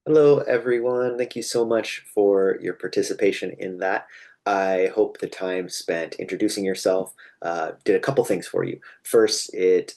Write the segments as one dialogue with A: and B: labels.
A: Hello, everyone. Thank you so much for your participation in that. I hope the time spent introducing yourself did a couple things for you. First, it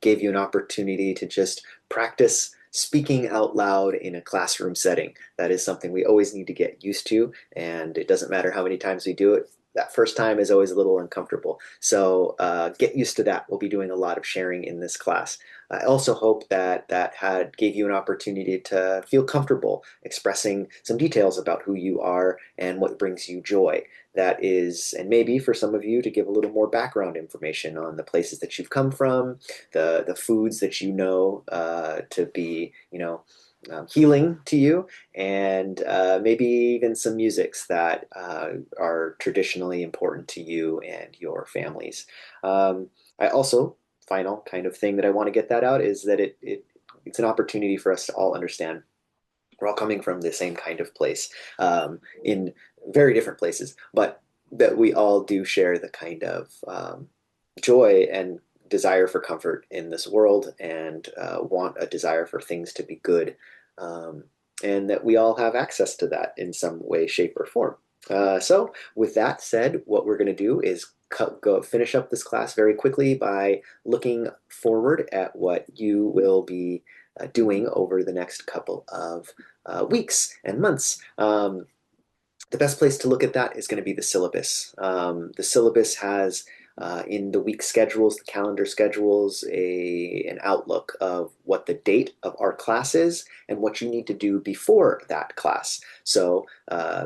A: gave you an opportunity to just practice speaking out loud in a classroom setting. That is something we always need to get used to, and it doesn't matter how many times we do it. That first time is always a little uncomfortable. So get used to that. We'll be doing a lot of sharing in this class. I also hope that that had gave you an opportunity to feel comfortable expressing some details about who you are and what brings you joy. That is, and maybe for some of you to give a little more background information on the places that you've come from, the foods that you know to be, healing to you, and maybe even some musics that are traditionally important to you and your families. I also final kind of thing that I want to get that out is that it's an opportunity for us to all understand we're all coming from the same kind of place in very different places, but that we all do share the kind of joy and desire for comfort in this world and want a desire for things to be good, um, and that we all have access to that in some way, shape, or form. So, with that said, what we're going to do is go finish up this class very quickly by looking forward at what you will be doing over the next couple of weeks and months. The best place to look at that is going to be the syllabus. The syllabus has in the week schedules, the calendar schedules, an outlook of what the date of our class is and what you need to do before that class. So,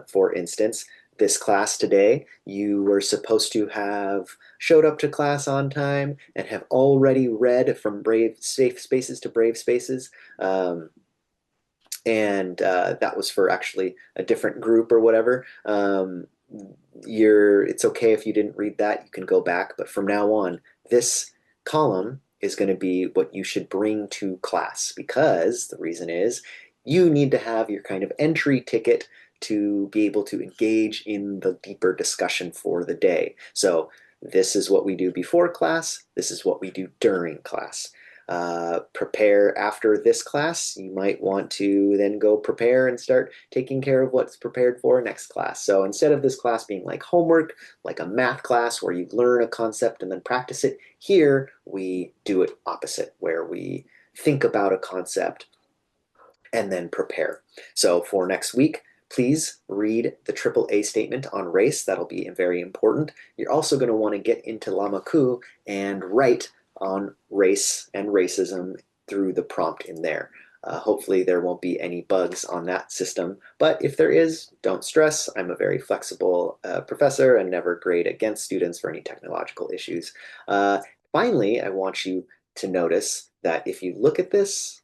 A: for instance, this class today, you were supposed to have showed up to class on time and have already read from Brave Safe Spaces to Brave Spaces. And that was for actually a different group or whatever. It's okay if you didn't read that, you can go back, but from now on, this column is going to be what you should bring to class because the reason is you need to have your kind of entry ticket to be able to engage in the deeper discussion for the day. So this is what we do before class, this is what we do during class. Prepare after this class, you might want to then go prepare and start taking care of what's prepared for next class. So instead of this class being like homework, like a math class where you learn a concept and then practice it, here we do it opposite, where we think about a concept and then prepare. So for next week, please read the AAA statement on race. That'll be very important. You're also going to want to get into Lamaku and write on race and racism through the prompt in there. Hopefully there won't be any bugs on that system, but if there is, don't stress. I'm a very flexible professor and never grade against students for any technological issues. Finally, I want you to notice that if you look at this,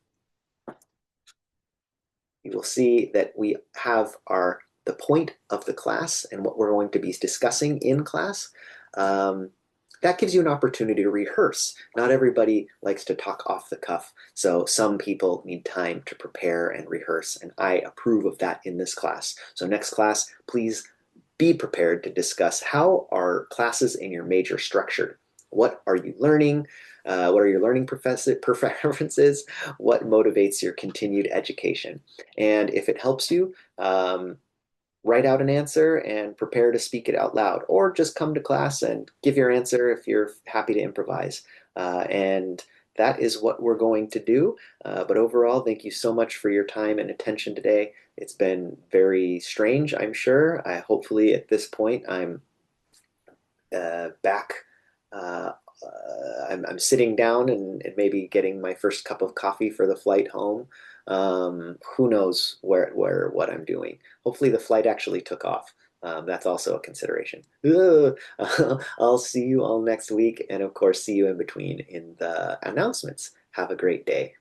A: you will see that we have the point of the class and what we're going to be discussing in class. That gives you an opportunity to rehearse. Not everybody likes to talk off the cuff, so some people need time to prepare and rehearse, and I approve of that in this class. So next class, please be prepared to discuss how are classes in your major structured. What are you learning? What are your learning preferences? What motivates your continued education? And if it helps you, write out an answer and prepare to speak it out loud, or just come to class and give your answer if you're happy to improvise. And that is what we're going to do. But overall, thank you so much for your time and attention today. It's been very strange, I'm sure. Hopefully at this point, I'm back. Uh, I'm sitting down and maybe getting my first cup of coffee for the flight home. Who knows where what I'm doing? Hopefully the flight actually took off. That's also a consideration. Ugh. I'll see you all next week, and of course, see you in between in the announcements. Have a great day.